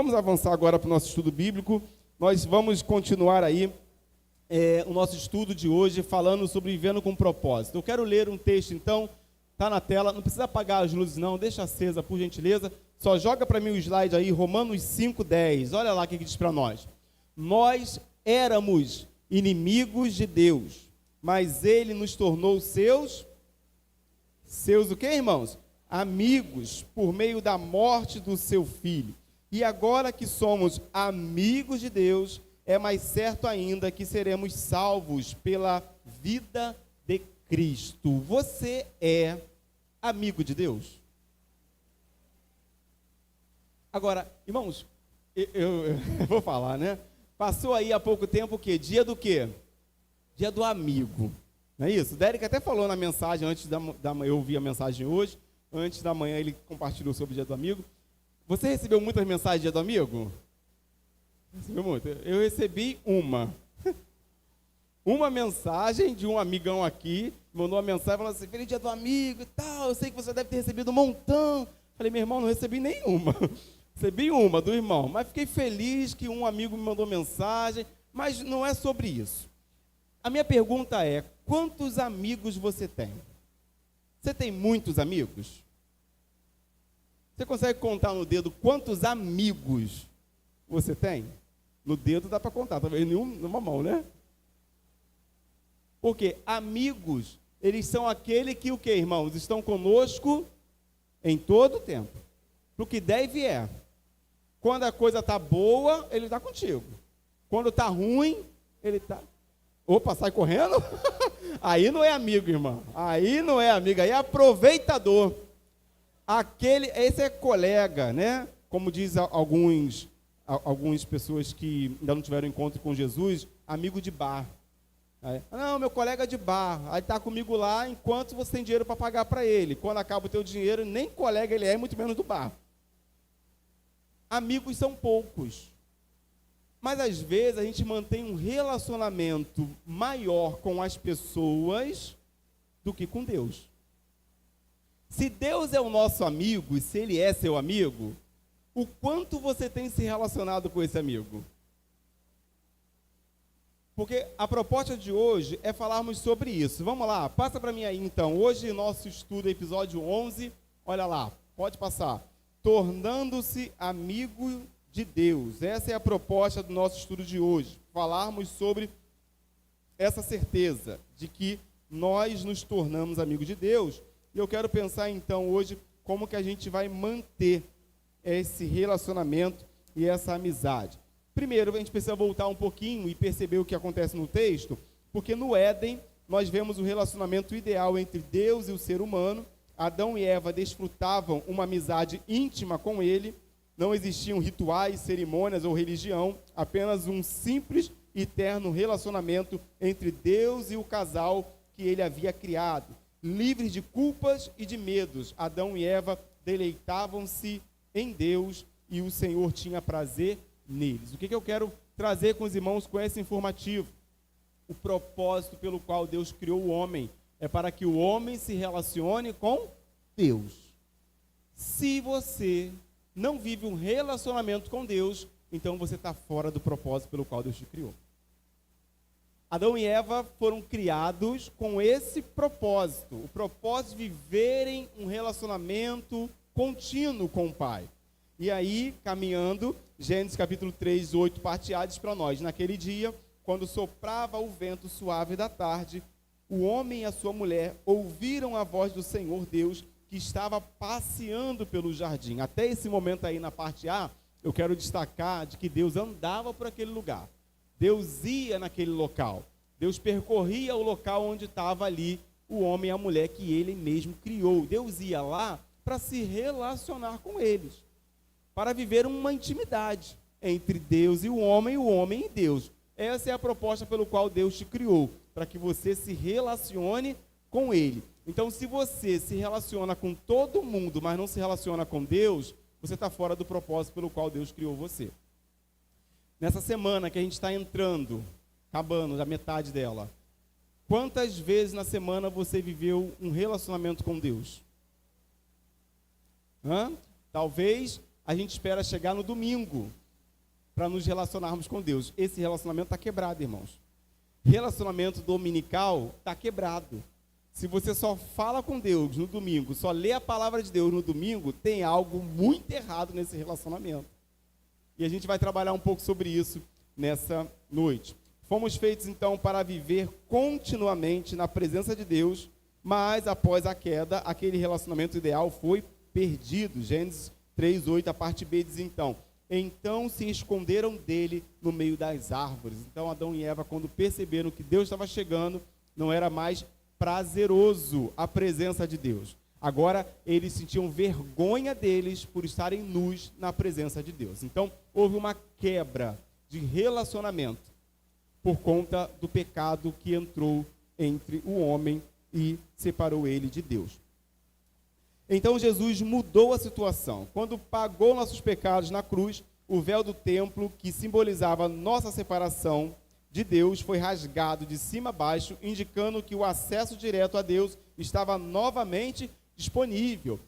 Vamos avançar agora para o nosso estudo bíblico. Nós vamos continuar aí o nosso estudo de hoje falando sobre vivendo com propósito. Eu quero ler um texto, então, está na tela, não precisa apagar as luzes não, deixa acesa, por gentileza. Só joga para mim o slide aí, Romanos 5,10. Olha lá o que diz para nós. Nós éramos inimigos de Deus, mas Ele nos tornou seus o quê, irmãos? Amigos, por meio da morte do seu Filho. E agora que somos amigos de Deus, é mais certo ainda que seremos salvos pela vida de Cristo. Você é amigo de Deus? Agora, irmãos, eu vou falar, né? Passou aí há pouco tempo o quê? Dia do quê? Dia do amigo. Não é isso? O Derek até falou na mensagem, antes da manhã, eu ouvi a mensagem hoje, antes da manhã ele compartilhou sobre o dia do amigo. Você recebeu muitas mensagens do dia do amigo? Recebeu muito? Eu recebi uma. Uma mensagem de um amigão aqui, mandou uma mensagem falando assim, feliz dia do amigo e tal, eu sei que você deve ter recebido um montão. Falei, meu irmão, não recebi nenhuma. Recebi uma do irmão, mas fiquei feliz que um amigo me mandou mensagem, mas não é sobre isso. A minha pergunta é, quantos amigos você tem? Você tem muitos amigos? Você consegue contar no dedo quantos amigos você tem? No dedo dá para contar, talvez numa mão, né? Porque amigos, eles são aquele que o quê, irmãos? Estão conosco em todo o tempo. Para o que der e vier. Quando a coisa está boa, ele está contigo. Quando está ruim, ele está... Opa, sai correndo? Aí não é amigo, irmão. Aí não é amigo, aí é aproveitador. Esse é colega, né? Como diz algumas pessoas que ainda não tiveram encontro com Jesus, amigo de bar. Não, meu colega de bar, aí está comigo lá enquanto você tem dinheiro para pagar para ele. Quando acaba o teu dinheiro, nem colega ele é, muito menos do bar. Amigos são poucos. Mas às vezes a gente mantém um relacionamento maior com as pessoas do que com Deus. Se Deus é o nosso amigo, e se Ele é seu amigo, o quanto você tem se relacionado com esse amigo? Porque a proposta de hoje é falarmos sobre isso. Vamos lá, passa para mim aí então. Hoje nosso estudo, episódio 11, olha lá, pode passar. Tornando-se amigo de Deus. Essa é a proposta do nosso estudo de hoje. Falarmos sobre essa certeza de que nós nos tornamos amigos de Deus. E eu quero pensar então hoje como que a gente vai manter esse relacionamento e essa amizade. Primeiro, a gente precisa voltar um pouquinho e perceber o que acontece no texto, porque no Éden nós vemos o relacionamento ideal entre Deus e o ser humano. Adão e Eva desfrutavam uma amizade íntima com ele, não existiam rituais, cerimônias ou religião, apenas um simples e eterno relacionamento entre Deus e o casal que ele havia criado. Livres de culpas e de medos, Adão e Eva deleitavam-se em Deus e o Senhor tinha prazer neles. O que eu quero trazer com os irmãos com esse informativo? O propósito pelo qual Deus criou o homem é para que o homem se relacione com Deus. Se você não vive um relacionamento com Deus, então você está fora do propósito pelo qual Deus te criou. Adão e Eva foram criados com esse propósito, o propósito de viverem um relacionamento contínuo com o Pai. E aí, caminhando, Gênesis capítulo 3, 8, parte A diz para nós, naquele dia, quando soprava o vento suave da tarde, o homem e a sua mulher ouviram a voz do Senhor Deus, que estava passeando pelo jardim. Até esse momento aí na parte A, eu quero destacar de que Deus andava por aquele lugar. Deus ia naquele local. Deus percorria o local onde estava ali o homem e a mulher que ele mesmo criou. Deus ia lá para se relacionar com eles, para viver uma intimidade entre Deus e o homem e Deus. Essa é a proposta pelo qual Deus te criou, para que você se relacione com Ele. Então, se você se relaciona com todo mundo, mas não se relaciona com Deus, você está fora do propósito pelo qual Deus criou você. Nessa semana que a gente está entrando, acabando a metade dela, quantas vezes na semana você viveu um relacionamento com Deus? Talvez a gente espera chegar no domingo para nos relacionarmos com Deus. Esse relacionamento está quebrado, irmãos. Relacionamento dominical está quebrado. Se você só fala com Deus no domingo, só lê a palavra de Deus no domingo, tem algo muito errado nesse relacionamento. E a gente vai trabalhar um pouco sobre isso nessa noite. Fomos feitos, então, para viver continuamente na presença de Deus, mas após a queda, aquele relacionamento ideal foi perdido. Gênesis 3:8, a parte B diz então: então se esconderam dele no meio das árvores. Então Adão e Eva, quando perceberam que Deus estava chegando, não era mais prazeroso a presença de Deus. Agora eles sentiam vergonha deles por estarem nus na presença de Deus. Então houve uma quebra de relacionamento por conta do pecado que entrou entre o homem e separou ele de Deus. Então Jesus mudou a situação. Quando pagou nossos pecados na cruz, o véu do templo, que simbolizava nossa separação de Deus, foi rasgado de cima a baixo, indicando que o acesso direto a Deus estava novamente disponível.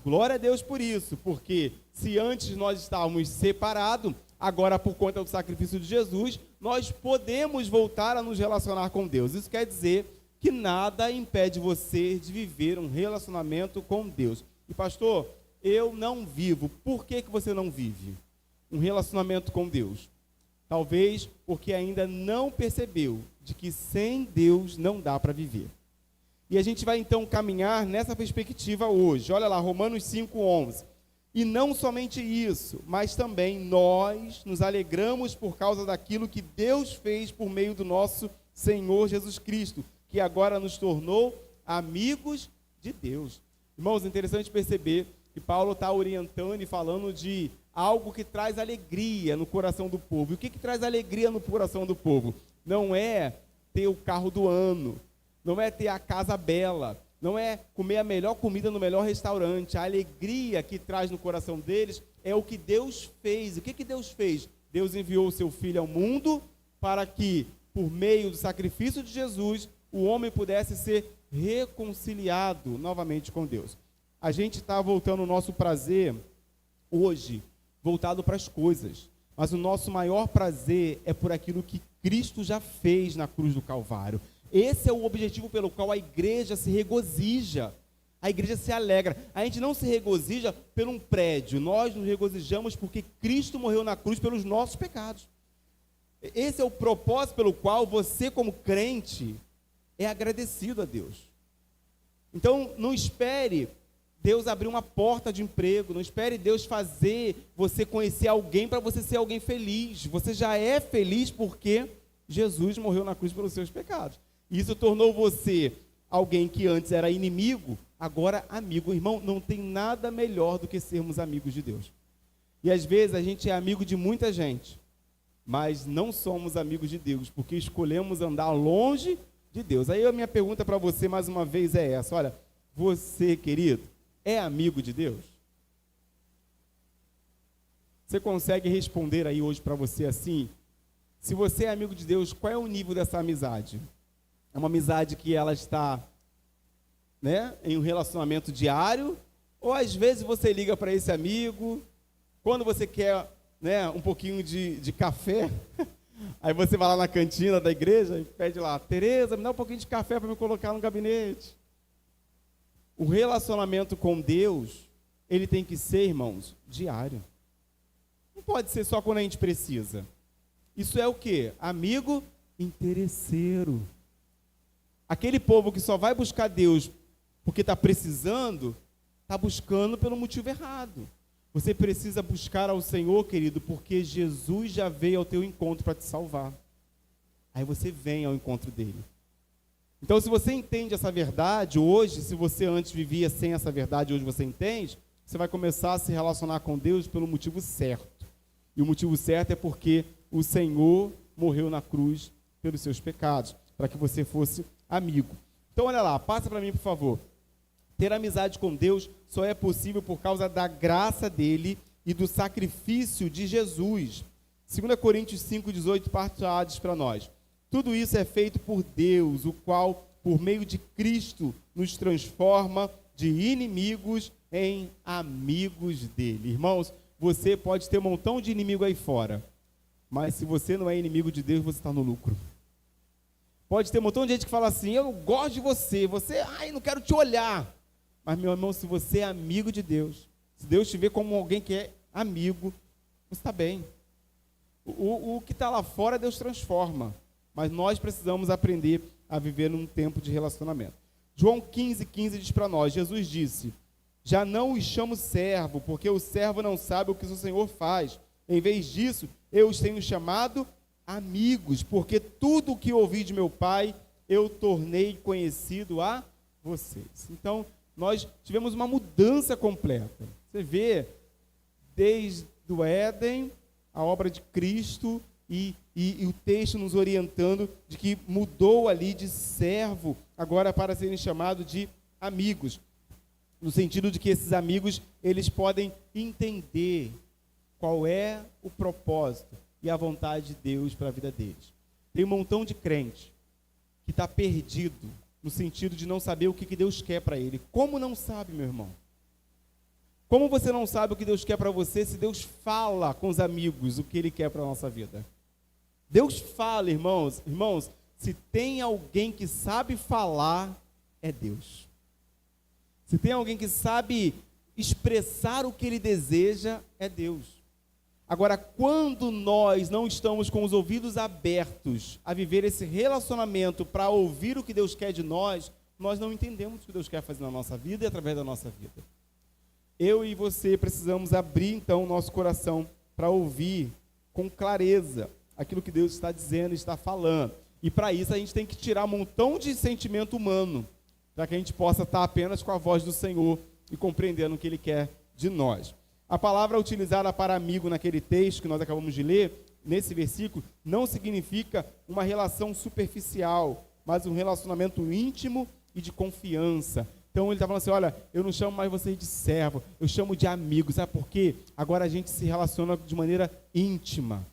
Glória a Deus por isso, porque se antes nós estávamos separados, agora por conta do sacrifício de Jesus, nós podemos voltar a nos relacionar com Deus. Isso quer dizer que nada impede você de viver um relacionamento com Deus. E pastor, eu não vivo. Por que você não vive um relacionamento com Deus? Talvez porque ainda não percebeu de que sem Deus não dá para viver. E a gente vai então caminhar nessa perspectiva hoje. Olha lá, Romanos 5:11. E não somente isso, mas também nós nos alegramos por causa daquilo que Deus fez por meio do nosso Senhor Jesus Cristo, que agora nos tornou amigos de Deus. Irmãos, é interessante perceber que Paulo está orientando e falando de algo que traz alegria no coração do povo. E o que traz alegria no coração do povo? Não é ter o carro do ano, não é ter a casa bela, não é comer a melhor comida no melhor restaurante. A alegria que traz no coração deles é o que Deus fez. O que Deus fez? Deus enviou o seu Filho ao mundo para que, por meio do sacrifício de Jesus, o homem pudesse ser reconciliado novamente com Deus. A gente está voltando o nosso prazer hoje, voltado para as coisas, mas o nosso maior prazer é por aquilo que Cristo já fez na cruz do Calvário. Esse é o objetivo pelo qual a igreja se regozija, a igreja se alegra. A gente não se regozija por um prédio, nós nos regozijamos porque Cristo morreu na cruz pelos nossos pecados. Esse é o propósito pelo qual você, como crente, é agradecido a Deus. Então, não espere Deus abrir uma porta de emprego, não espere Deus fazer você conhecer alguém para você ser alguém feliz. Você já é feliz porque Jesus morreu na cruz pelos seus pecados. Isso tornou você alguém que antes era inimigo, agora amigo. Irmão, não tem nada melhor do que sermos amigos de Deus. E às vezes a gente é amigo de muita gente, mas não somos amigos de Deus, porque escolhemos andar longe de Deus. Aí a minha pergunta para você mais uma vez é essa: olha, você, querido, é amigo de Deus? Você consegue responder aí hoje para você assim? Se você é amigo de Deus, qual é o nível dessa amizade? É uma amizade que ela está, em um relacionamento diário? Ou às vezes você liga para esse amigo, quando você quer, um pouquinho de café, aí você vai lá na cantina da igreja e pede lá: Tereza, me dá um pouquinho de café para me colocar no gabinete. O relacionamento com Deus, ele tem que ser, irmãos, diário. Não pode ser só quando a gente precisa. Isso é o quê? Amigo interesseiro. Aquele povo que só vai buscar Deus porque está precisando, está buscando pelo motivo errado. Você precisa buscar ao Senhor, querido, porque Jesus já veio ao teu encontro para te salvar. Aí você vem ao encontro dele. Então, se você entende essa verdade hoje, se você antes vivia sem essa verdade, hoje você entende, você vai começar a se relacionar com Deus pelo motivo certo. E o motivo certo é porque o Senhor morreu na cruz pelos seus pecados, para que você fosse amigo. Então, olha lá, passa para mim, por favor. Ter amizade com Deus só é possível por causa da graça dele e do sacrifício de Jesus. 2 Coríntios 5:18, parte A, diz para nós: tudo isso é feito por Deus, o qual, por meio de Cristo, nos transforma de inimigos em amigos dele. Irmãos, você pode ter um montão de inimigo aí fora, mas se você não é inimigo de Deus, você está no lucro. Pode ter um montão de gente que fala assim, eu gosto de você, não quero te olhar. Mas, meu irmão, se você é amigo de Deus, se Deus te vê como alguém que é amigo, você está bem. O que está lá fora, Deus transforma. Mas nós precisamos aprender a viver num tempo de relacionamento. João 15:15 diz para nós, Jesus disse, já não os chamo servo, porque o servo não sabe o que o Senhor faz. Em vez disso, eu os tenho chamado amigos, porque tudo o que ouvi de meu Pai, eu tornei conhecido a vocês. Então, nós tivemos uma mudança completa. Você vê, desde o Éden, a obra de Cristo e o texto nos orientando de que mudou ali de servo, agora para serem chamados de amigos. No sentido de que esses amigos, eles podem entender qual é o propósito e a vontade de Deus para a vida deles. Tem um montão de crente que está perdido, no sentido de não saber o que Deus quer para ele. Como não sabe, meu irmão? Como você não sabe o que Deus quer para você se Deus fala com os amigos o que Ele quer para a nossa vida? Deus fala, irmãos. Irmãos, se tem alguém que sabe falar, é Deus. Se tem alguém que sabe expressar o que Ele deseja, é Deus. Agora, quando nós não estamos com os ouvidos abertos a viver esse relacionamento para ouvir o que Deus quer de nós, nós não entendemos o que Deus quer fazer na nossa vida e através da nossa vida. Eu e você precisamos abrir, então, o nosso coração para ouvir com clareza aquilo que Deus está dizendo, está falando. E para isso a gente tem que tirar um montão de sentimento humano, para que a gente possa estar apenas com a voz do Senhor e compreendendo o que Ele quer de nós. A palavra utilizada para amigo naquele texto que nós acabamos de ler, nesse versículo, não significa uma relação superficial, mas um relacionamento íntimo e de confiança. Então ele está falando assim, olha, eu não chamo mais vocês de servo, eu chamo de amigo. Sabe por quê? Agora a gente se relaciona de maneira íntima.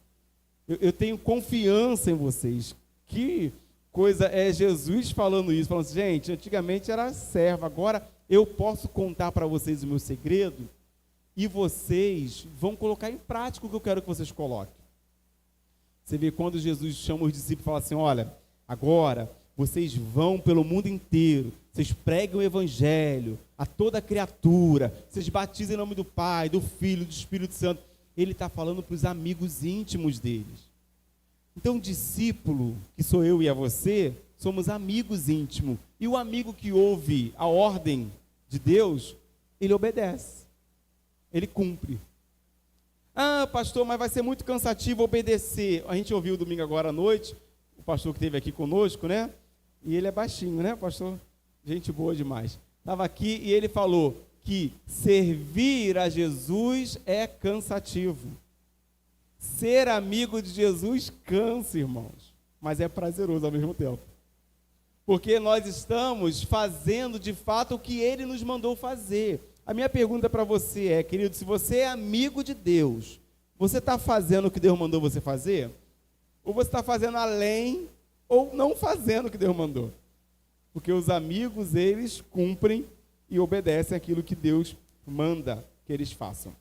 Eu tenho confiança em vocês. Que coisa é Jesus falando isso? Falando assim, gente, antigamente era servo, agora eu posso contar para vocês o meu segredo e vocês vão colocar em prática o que eu quero que vocês coloquem. Você vê quando Jesus chama os discípulos e fala assim, olha, agora vocês vão pelo mundo inteiro, vocês pregam o evangelho a toda criatura, vocês batizam em nome do Pai, do Filho, do Espírito Santo. Ele está falando para os amigos íntimos deles. Então, discípulo, que sou eu e é você, somos amigos íntimos. E o amigo que ouve a ordem de Deus, ele obedece. Ele cumpre. Ah, pastor, mas vai ser muito cansativo obedecer. A gente ouviu domingo agora à noite, o pastor que esteve aqui conosco, né? E ele é baixinho, né, pastor? Gente boa demais. Estava aqui e ele falou que servir a Jesus é cansativo. Ser amigo de Jesus cansa, irmãos, mas é prazeroso ao mesmo tempo. Porque nós estamos fazendo de fato o que Ele nos mandou fazer. A minha pergunta para você é, querido, se você é amigo de Deus, você está fazendo o que Deus mandou você fazer? Ou você está fazendo além, ou não fazendo o que Deus mandou? Porque os amigos, eles cumprem e obedecem aquilo que Deus manda que eles façam.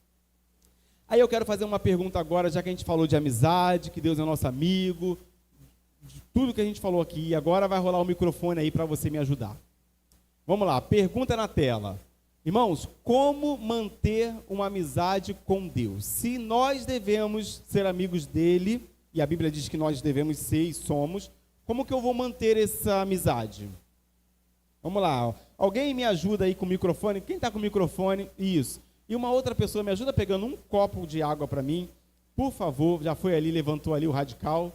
Aí eu quero fazer uma pergunta agora, já que a gente falou de amizade, que Deus é nosso amigo, de tudo que a gente falou aqui, agora vai rolar o microfone aí para você me ajudar. Vamos lá, pergunta na tela. Irmãos, como manter uma amizade com Deus? Se nós devemos ser amigos dele, e a Bíblia diz que nós devemos ser e somos, como que eu vou manter essa amizade? Vamos lá, alguém me ajuda aí com o microfone? Quem está com o microfone? Isso. E uma outra pessoa me ajuda pegando um copo de água para mim, por favor. Já foi ali, levantou ali o radical.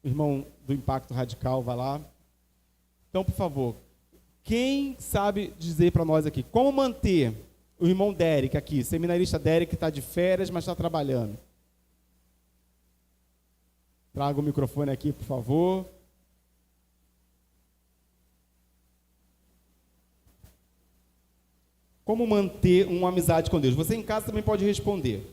O irmão do Impacto Radical, vai lá. Então, por favor, quem sabe dizer para nós aqui, como manter o irmão Derek aqui, seminarista Derek, que está de férias, mas está trabalhando. Traga o microfone aqui, por favor. Como manter uma amizade com Deus? Você em casa também pode responder.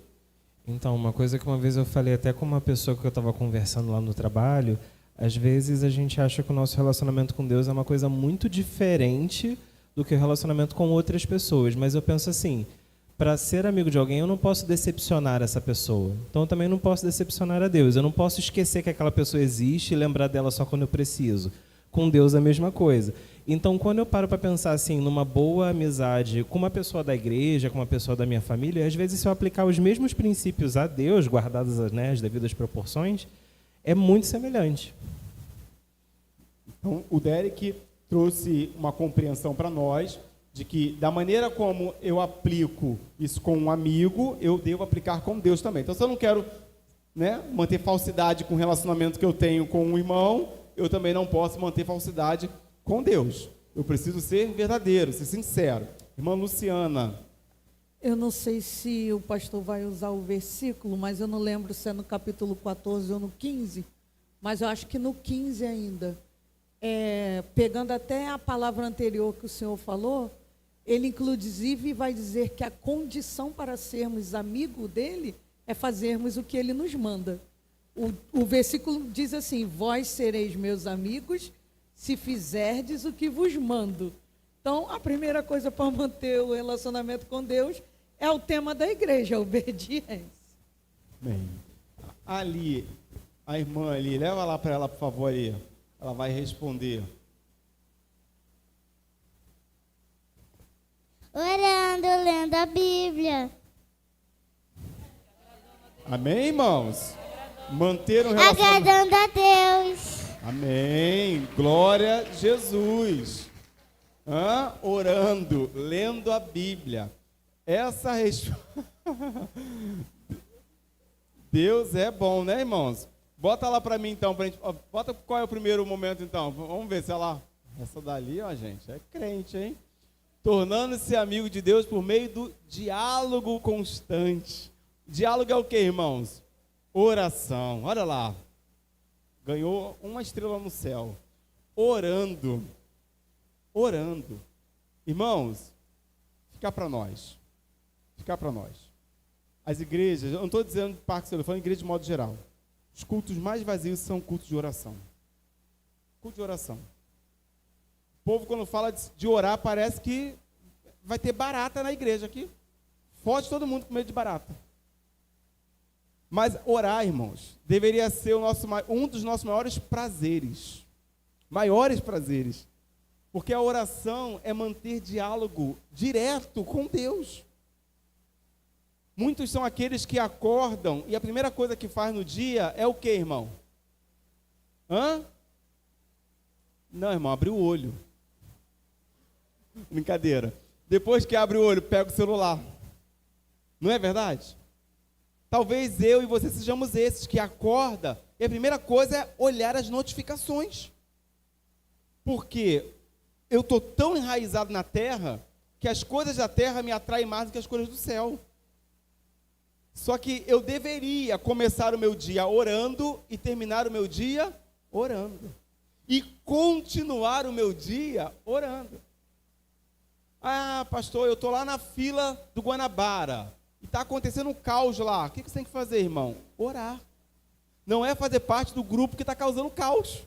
Então, uma coisa que uma vez eu falei até com uma pessoa que eu estava conversando lá no trabalho, às vezes a gente acha que o nosso relacionamento com Deus é uma coisa muito diferente do que o relacionamento com outras pessoas. Mas eu penso assim, para ser amigo de alguém, eu não posso decepcionar essa pessoa. Então eu também não posso decepcionar a Deus. Eu não posso esquecer que aquela pessoa existe e lembrar dela só quando eu preciso. Com Deus é a mesma coisa. Então, quando eu paro para pensar assim, numa boa amizade com uma pessoa da igreja, com uma pessoa da minha família, às vezes, se eu aplicar os mesmos princípios a Deus, guardados, né, as devidas proporções, é muito semelhante. Então, o Derek trouxe uma compreensão para nós de que, da maneira como eu aplico isso com um amigo, eu devo aplicar com Deus também. Então, se eu não quero, né, manter falsidade com o relacionamento que eu tenho com um irmão, eu também não posso manter falsidade com Deus. Eu preciso ser verdadeiro, ser sincero. Irmã Luciana. Eu não sei se o pastor vai usar o versículo, mas eu não lembro se é no capítulo 14 ou no 15, mas eu acho que no 15 ainda. Pegando até a palavra anterior que o senhor falou, ele inclusive vai dizer que a condição para sermos amigo dele é fazermos o que ele nos manda. O versículo diz assim: vós sereis meus amigos se fizerdes o que vos mando. Então, a primeira coisa para manter o relacionamento com Deus é o tema da igreja, a obediência. Bem, ali, a irmã ali, leva lá para ela, por favor, aí. Ela vai responder. Orando, lendo a Bíblia. Amém, irmãos? Manter um relacionamento. Agradando a Deus. Amém. Glória a Jesus. Orando, lendo a Bíblia. Essa resposta. Deus é bom, né, irmãos? Bota lá para mim, então, pra gente. Bota qual é o primeiro momento, então. Vamos ver se ela. Essa dali, ó, gente, é crente, hein? Tornando-se amigo de Deus por meio do diálogo constante. Diálogo é o quê, irmãos? Oração. Olha lá. Ganhou uma estrela no céu. Orando. Orando. Irmãos, ficar para nós. Ficar para nós. As igrejas, eu não estou dizendo Parque Celular, eu falo igreja de modo geral. Os cultos mais vazios são cultos de oração. Culto de oração. O povo, quando fala de orar, parece que vai ter barata na igreja aqui. Foge todo mundo com medo de barata. Mas orar, irmãos, deveria ser um dos nossos maiores prazeres. Maiores prazeres. Porque a oração é manter diálogo direto com Deus. Muitos são aqueles que acordam e a primeira coisa que faz no dia é o quê, irmão? Não, irmão, abre o olho. Brincadeira. Depois que abre o olho, pega o celular. Não é verdade? Talvez eu e você sejamos esses que acorda e a primeira coisa é olhar as notificações. Porque eu estou tão enraizado na terra que as coisas da terra me atraem mais do que as coisas do céu. Só que eu deveria começar o meu dia orando e terminar o meu dia orando. E continuar o meu dia orando. Ah, pastor, eu estou lá na fila do Guanabara e está acontecendo um caos lá. O que você tem que fazer, irmão? Orar. Não é fazer parte do grupo que está causando caos.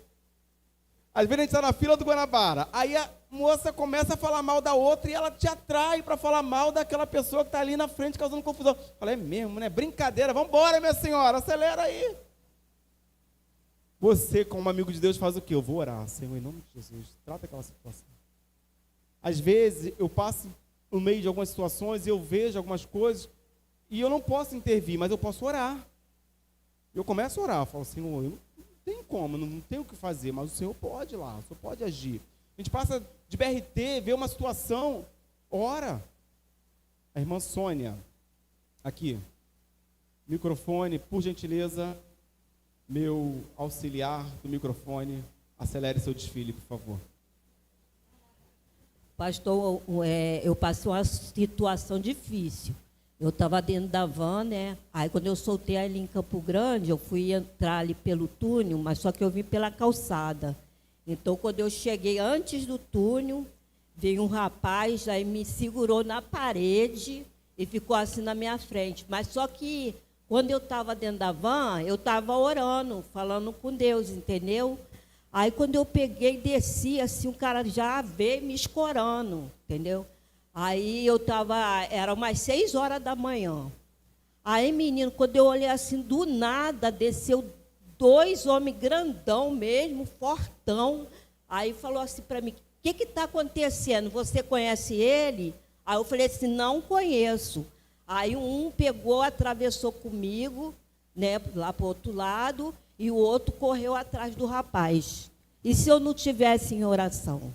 Às vezes a gente está na fila do Guanabara, aí a moça começa a falar mal da outra e ela te atrai para falar mal daquela pessoa que está ali na frente causando confusão. Fala, é mesmo, né? Brincadeira, vamos embora, minha senhora, acelera aí. Você, como amigo de Deus, faz o quê? Eu vou orar, Senhor, em nome de Jesus, trata aquela situação. Às vezes, eu passo no meio de algumas situações e eu vejo algumas coisas e eu não posso intervir, mas eu posso orar. Eu começo a orar, eu falo, Senhor, eu não tenho como, não tenho o que fazer, mas o Senhor pode ir lá, o Senhor pode agir. A gente passa de BRT, vê uma situação, ora. A irmã Sônia, aqui, microfone, por gentileza, meu auxiliar do microfone, acelere seu desfile, por favor. Pastor, eu passei uma situação difícil. Eu estava dentro da van, né? Aí, quando eu soltei ali em Campo Grande, eu fui entrar ali pelo túnel, mas só que eu vim pela calçada. Então, quando eu cheguei antes do túnel, veio um rapaz, aí me segurou na parede e ficou assim na minha frente. Mas só que, quando eu estava dentro da van, eu estava orando, falando com Deus, entendeu? Aí, quando eu peguei e desci, assim, o cara já veio me escorando entendeu? Aí era umas 6 horas da manhã. Aí, menino, quando eu olhei assim, do nada, desceu 2 homens grandão mesmo, fortão. Aí falou assim para mim, o que está acontecendo? Você conhece ele? Aí eu falei assim, não conheço. Aí um pegou, atravessou comigo, né, lá para o outro lado, e o outro correu atrás do rapaz. E se eu não tivesse em oração?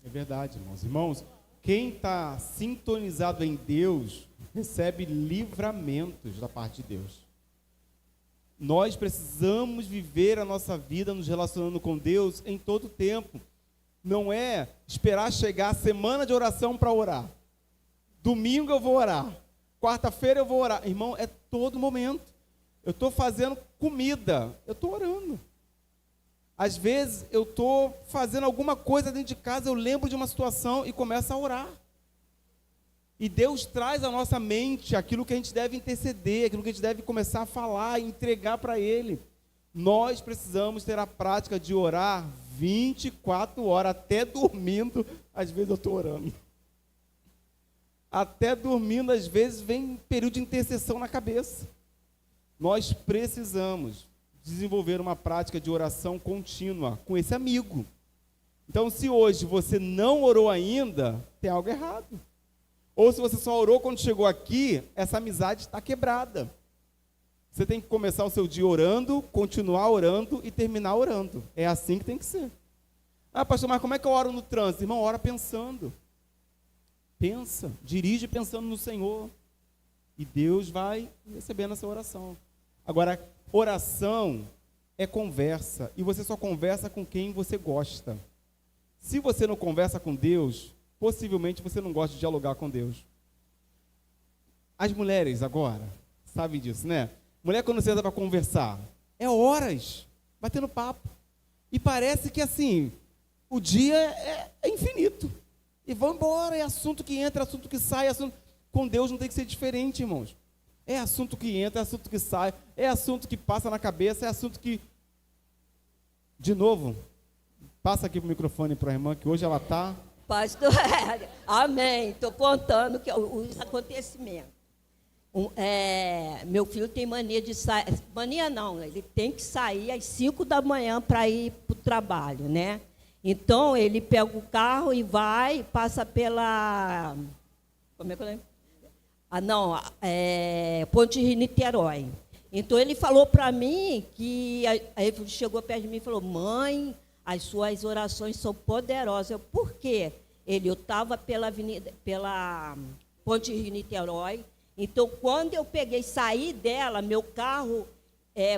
É verdade, irmãos. Irmãos, quem está sintonizado em Deus recebe livramentos da parte de Deus. Nós precisamos viver a nossa vida nos relacionando com Deus em todo tempo. Não é esperar chegar a semana de oração para orar. Domingo eu vou orar. Quarta-feira eu vou orar. Irmão, é todo momento. Eu estou fazendo comida, eu estou orando. Às vezes eu estou fazendo alguma coisa dentro de casa, eu lembro de uma situação e começo a orar. E Deus traz à nossa mente aquilo que a gente deve interceder, aquilo que a gente deve começar a falar e entregar para Ele. Nós precisamos ter a prática de orar 24 horas, até dormindo, às vezes eu estou orando. Até dormindo, às vezes, vem um período de intercessão na cabeça. Nós precisamos desenvolver uma prática de oração contínua com esse amigo. Então, se hoje você não orou ainda, tem algo errado. Ou se você só orou quando chegou aqui, essa amizade está quebrada. Você tem que começar o seu dia orando, continuar orando e terminar orando. É assim que tem que ser. Ah, pastor, mas como é que eu oro no trânsito? Irmão, ora pensando. Pensa, dirige pensando no Senhor. E Deus vai recebendo essa oração. Agora, oração é conversa. E você só conversa com quem você gosta. Se você não conversa com Deus, possivelmente você não gosta de dialogar com Deus. As mulheres agora, sabem disso, né? Mulher quando senta para conversar, é horas, batendo papo. E parece que assim, o dia é infinito. E vão embora, é assunto que entra, assunto que sai, assunto... Com Deus não tem que ser diferente, irmãos. É assunto que entra, é assunto que sai, é assunto que passa na cabeça, é assunto que... De novo, passa aqui para o microfone para a irmã, que hoje ela está... Pastor, amém, estou contando os acontecimentos. Meu filho tem mania de sair, mania não, ele tem que sair às 5 da manhã para ir para o trabalho, né? Então, ele pega o carro e vai, passa pela... Como é que eu lembro? Ponte Rio-Niterói. Então, ele falou para mim que... Aí ele chegou perto de mim e falou, mãe, as suas orações são poderosas. Por quê? Eu estava pela Ponte Rio-Niterói. Então, quando eu saí dela, meu carro,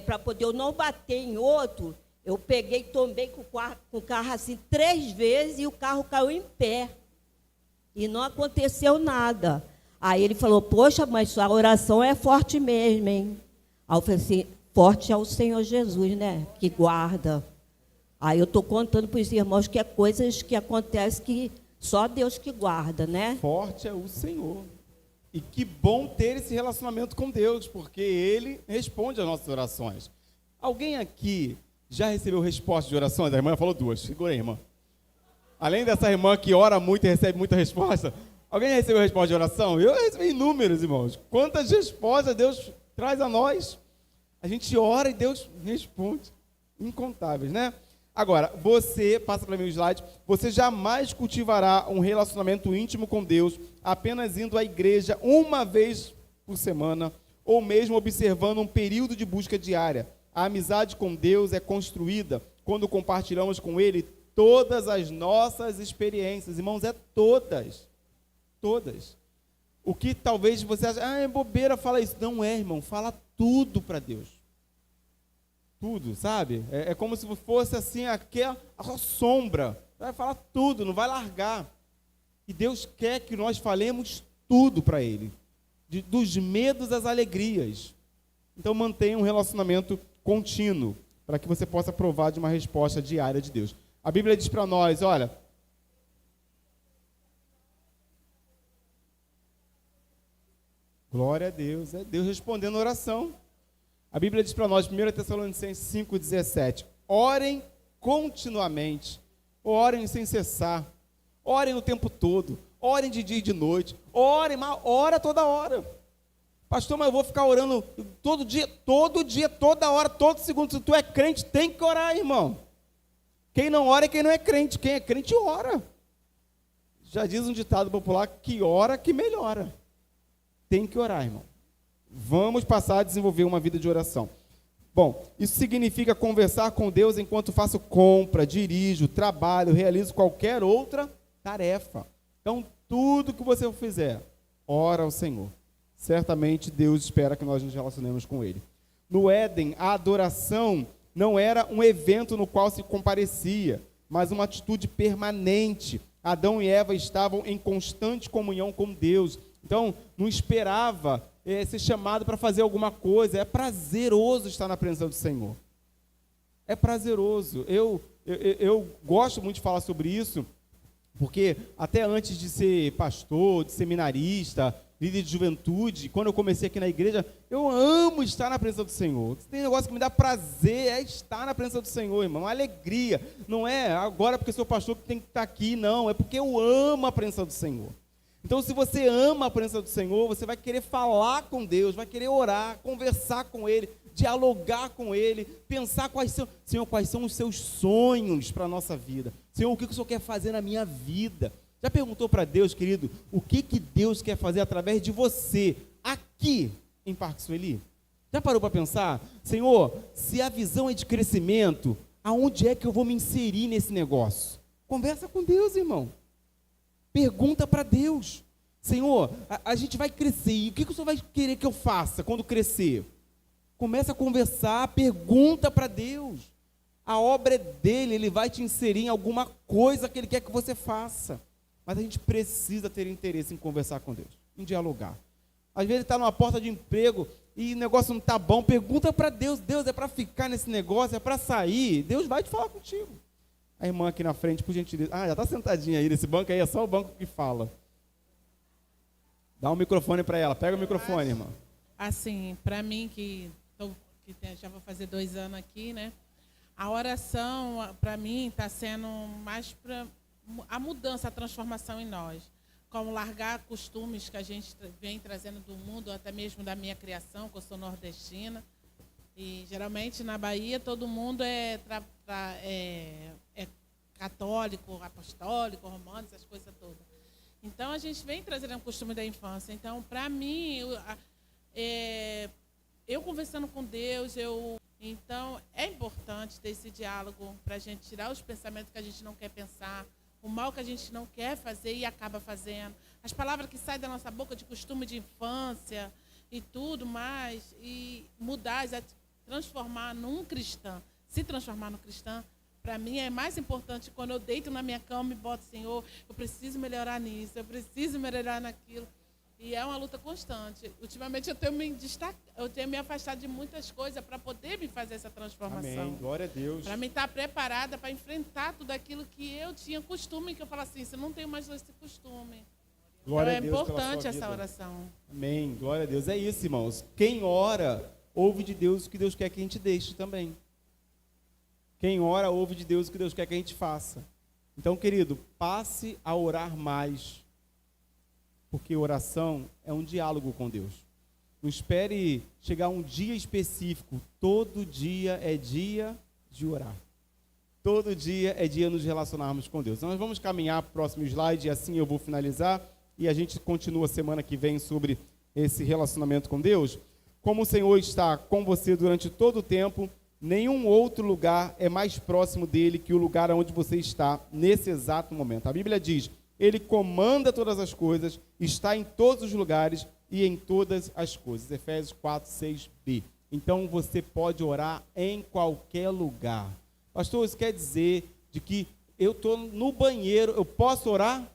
para poder eu não bater em outro... Eu peguei, tombei com o carro assim 3 vezes e o carro caiu em pé. E não aconteceu nada. Aí ele falou, poxa, mas sua oração é forte mesmo, hein? Aí eu falei assim, forte é o Senhor Jesus, né? Que guarda. Aí eu estou contando para os irmãos que é coisas que acontecem que só Deus que guarda, né? Forte é o Senhor. E que bom ter esse relacionamento com Deus, porque Ele responde às nossas orações. Alguém aqui... já recebeu resposta de orações? A irmã falou 2. Segura aí, irmã. Além dessa irmã que ora muito e recebe muita resposta, alguém já recebeu resposta de oração? Eu recebi inúmeros, irmãos. Quantas respostas Deus traz a nós? A gente ora e Deus responde. Incontáveis, né? Agora, você, passa para mim o slide, você jamais cultivará um relacionamento íntimo com Deus apenas indo à igreja uma vez por semana ou mesmo observando um período de busca diária. A amizade com Deus é construída quando compartilhamos com Ele todas as nossas experiências. Irmãos, todas. Todas. O que talvez você ache, é bobeira falar isso. Não é, irmão. Fala tudo para Deus. Tudo, sabe? É como se fosse assim, a sombra. Vai falar tudo, não vai largar. E Deus quer que nós falemos tudo para Ele. Dos medos às alegrias. Então mantenha um relacionamento contínuo, para que você possa provar de uma resposta diária de Deus. A Bíblia diz para nós, olha, glória a Deus, é Deus respondendo a oração. A Bíblia diz para nós, 1 Tessalonicenses 5,17, orem continuamente, orem sem cessar, orem o tempo todo, orem de dia e de noite, orem, mas ora toda hora. Pastor, mas eu vou ficar orando todo dia, toda hora, todo segundo. Se tu é crente, tem que orar, irmão. Quem não ora é quem não é crente. Quem é crente, ora. Já diz um ditado popular que ora que melhora. Tem que orar, irmão. Vamos passar a desenvolver uma vida de oração. Bom, isso significa conversar com Deus enquanto faço compra, dirijo, trabalho, realizo qualquer outra tarefa. Então, tudo que você fizer, ora ao Senhor. Certamente Deus espera que nós nos relacionemos com Ele. No Éden, a adoração não era um evento no qual se comparecia, mas uma atitude permanente. Adão e Eva estavam em constante comunhão com Deus. Então, não esperava ser chamado para fazer alguma coisa. É prazeroso estar na presença do Senhor. É prazeroso. Eu gosto muito de falar sobre isso, porque até antes de ser pastor, de seminarista, líder de juventude, quando eu comecei aqui na igreja, eu amo estar na presença do Senhor. Se tem um negócio que me dá prazer, é estar na presença do Senhor, irmão, uma alegria. Não é agora porque sou pastor que tem que estar aqui, não. É porque eu amo a presença do Senhor. Então, se você ama a presença do Senhor, você vai querer falar com Deus, vai querer orar, conversar com Ele, dialogar com Ele, pensar quais são os seus sonhos para a nossa vida. Senhor, o que o Senhor quer fazer na minha vida? Já perguntou para Deus, querido, o que Deus quer fazer através de você, aqui em Parque Sueli? Já parou para pensar? Senhor, se a visão é de crescimento, aonde é que eu vou me inserir nesse negócio? Conversa com Deus, irmão. Pergunta para Deus. Senhor, a gente vai crescer, e o que o Senhor vai querer que eu faça quando crescer? Começa a conversar, pergunta para Deus. A obra é dele, ele vai te inserir em alguma coisa que ele quer que você faça. Mas a gente precisa ter interesse em conversar com Deus, em dialogar. Às vezes está numa porta de emprego e o negócio não está bom, pergunta para Deus. Deus, é para ficar nesse negócio, é para sair? Deus vai te falar contigo. A irmã aqui na frente, por gentileza. Já está sentadinha aí nesse banco aí, é só o banco que fala. Dá um microfone para ela, pega o microfone, irmã. Assim, para mim, já vou fazer 2 anos aqui, né? A oração, para mim, está sendo mais para a mudança, a transformação em nós. Como largar costumes que a gente vem trazendo do mundo, até mesmo da minha criação, que eu sou nordestina. E, geralmente, na Bahia, todo mundo é católico, apostólico, romano, essas coisas todas. Então, a gente vem trazendo o costume da infância. Então, para mim, eu conversando com Deus, então, é importante ter esse diálogo para a gente tirar os pensamentos que a gente não quer pensar, o mal que a gente não quer fazer e acaba fazendo. As palavras que saem da nossa boca de costume de infância e tudo mais, e mudar, transformar num cristão, se transformar no cristão, para mim é mais importante quando eu deito na minha cama e boto, Senhor, eu preciso melhorar nisso, eu preciso melhorar naquilo. E é uma luta constante. Ultimamente eu tenho me afastado de muitas coisas para poder me fazer essa transformação. Amém, glória a Deus. Para me estar preparada para enfrentar tudo aquilo que eu tinha costume, que eu falo assim, eu não tenho mais esse costume. Glória então a Deus é importante essa vida. oração. Amém, glória a Deus. É isso, irmãos. Quem ora, ouve de Deus o que Deus quer que a gente deixe também. Quem ora, ouve de Deus o que Deus quer que a gente faça. Então, querido, passe a orar mais. Porque oração é um diálogo com Deus. Não espere chegar um dia específico. Todo dia é dia de orar. Todo dia é dia nos relacionarmos com Deus. Então, nós vamos caminhar para o próximo slide e assim eu vou finalizar. E a gente continua semana que vem sobre esse relacionamento com Deus. Como o Senhor está com você durante todo o tempo, nenhum outro lugar é mais próximo dele que o lugar onde você está nesse exato momento. A Bíblia diz: Ele comanda todas as coisas, está em todos os lugares e em todas as coisas. Efésios 4, 6b. Então você pode orar em qualquer lugar. Pastor, isso quer dizer de que eu estou no banheiro, eu posso orar?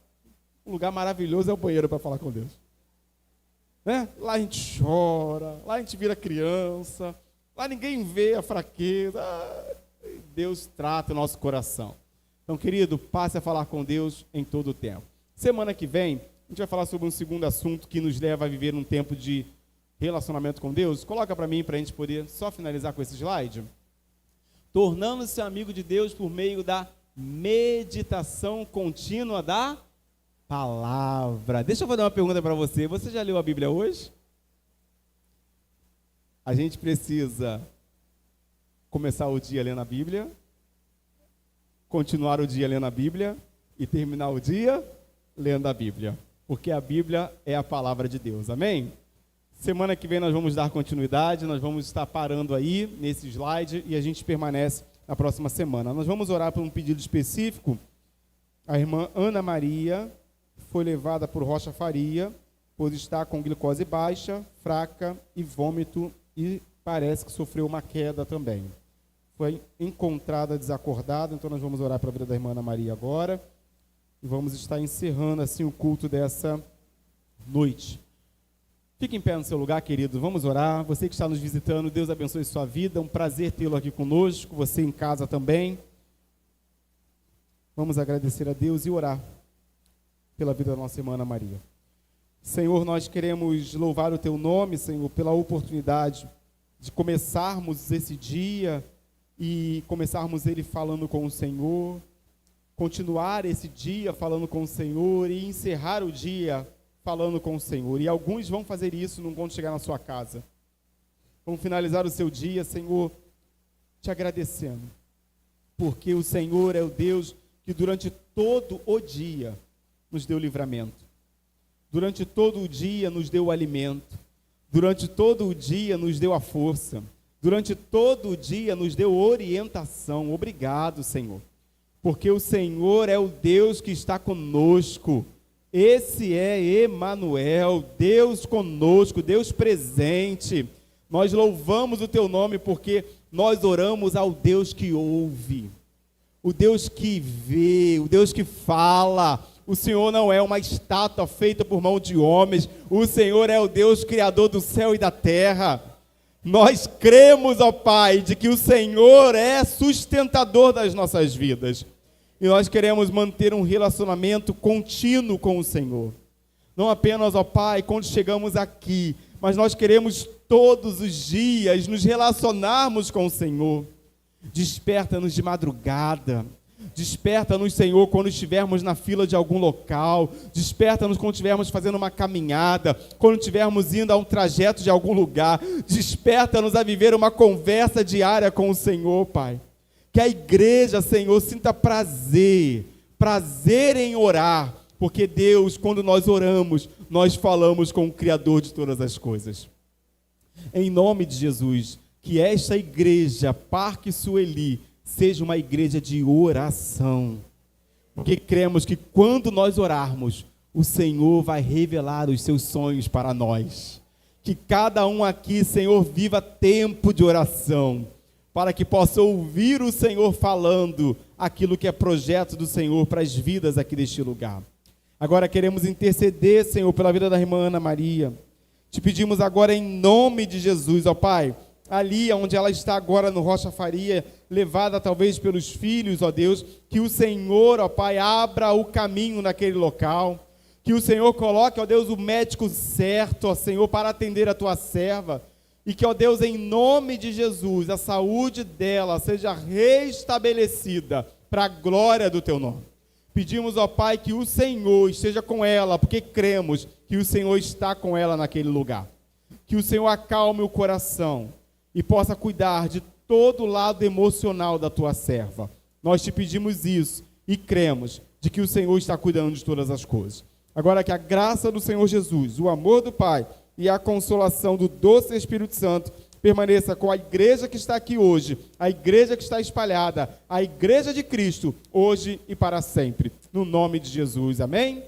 Um lugar maravilhoso é o banheiro para falar com Deus. Né? Lá a gente chora, lá a gente vira criança, lá ninguém vê a fraqueza. Deus trata o nosso coração. Então, querido, passe a falar com Deus em todo o tempo. Semana que vem, a gente vai falar sobre um segundo assunto que nos leva a viver um tempo de relacionamento com Deus. Coloca para mim, para a gente poder só finalizar com esse slide. Tornando-se amigo de Deus por meio da meditação contínua da palavra. Deixa eu fazer uma pergunta para você. Você já leu a Bíblia hoje? A gente precisa começar o dia lendo a Bíblia, continuar o dia lendo a Bíblia e terminar o dia lendo a Bíblia. Porque a Bíblia é a palavra de Deus. Amém? Semana que vem nós vamos dar continuidade, nós vamos estar parando aí nesse slide e a gente permanece na próxima semana. Nós vamos orar por um pedido específico. A irmã Ana Maria foi levada por Rocha Faria, pois está com glicose baixa, fraca e vômito e parece que sofreu uma queda também. Foi encontrada desacordada, então nós vamos orar para a vida da irmã Ana Maria agora e vamos estar encerrando assim o culto dessa noite. Fique em pé no seu lugar, querido. Vamos orar. Você que está nos visitando, Deus abençoe sua vida. Um prazer tê-lo aqui conosco. Você em casa também. Vamos agradecer a Deus e orar pela vida da nossa irmã Ana Maria. Senhor, nós queremos louvar o Teu nome, Senhor, pela oportunidade de começarmos esse dia e começarmos ele falando com o Senhor, continuar esse dia falando com o Senhor e encerrar o dia falando com o Senhor. E alguns vão fazer isso, não vão chegar na sua casa. Vão finalizar o seu dia, Senhor, te agradecendo, porque o Senhor é o Deus que durante todo o dia nos deu livramento. Durante todo o dia nos deu o alimento. Durante todo o dia nos deu a força. Durante todo o dia nos deu orientação. Obrigado, Senhor, porque o Senhor é o Deus que está conosco. Esse é Emanuel, Deus conosco, Deus presente. Nós louvamos o Teu nome porque nós oramos ao Deus que ouve, o Deus que vê, o Deus que fala. O Senhor não é uma estátua feita por mão de homens. O Senhor é o Deus criador do céu e da terra. Nós cremos, ó Pai, de que o Senhor é sustentador das nossas vidas. E nós queremos manter um relacionamento contínuo com o Senhor. Não apenas, ó Pai, quando chegamos aqui, mas nós queremos todos os dias nos relacionarmos com o Senhor. Desperta-nos de madrugada. Desperta-nos, Senhor, quando estivermos na fila de algum local. Desperta-nos quando estivermos fazendo uma caminhada, quando estivermos indo a um trajeto de algum lugar. Desperta-nos a viver uma conversa diária com o Senhor, Pai. Que a igreja, Senhor, sinta prazer em orar, porque Deus, quando nós oramos, nós falamos com o Criador de todas as coisas. Em nome de Jesus, que esta igreja, Parque Sueli, seja uma igreja de oração, porque cremos que quando nós orarmos, o Senhor vai revelar os seus sonhos para nós. Que cada um aqui, Senhor, viva tempo de oração, para que possa ouvir o Senhor falando aquilo que é projeto do Senhor para as vidas aqui deste lugar. Agora queremos interceder, Senhor, pela vida da irmã Ana Maria. Te pedimos agora em nome de Jesus, ó Pai, ali onde ela está agora no Rocha Faria, levada talvez pelos filhos, ó Deus, que o Senhor, ó Pai, abra o caminho naquele local, que o Senhor coloque, ó Deus, o médico certo, ó Senhor, para atender a tua serva. E que, ó Deus, em nome de Jesus, a saúde dela seja restabelecida para a glória do Teu nome. Pedimos, ó Pai, que o Senhor esteja com ela, porque cremos que o Senhor está com ela naquele lugar. Que o Senhor acalme o coração e possa cuidar de todo o lado emocional da Tua serva. Nós te pedimos isso e cremos de que o Senhor está cuidando de todas as coisas. Agora que a graça do Senhor Jesus, o amor do Pai e a consolação do doce Espírito Santo permaneça com a igreja que está aqui hoje, a igreja que está espalhada, a igreja de Cristo, hoje e para sempre. No nome de Jesus, amém?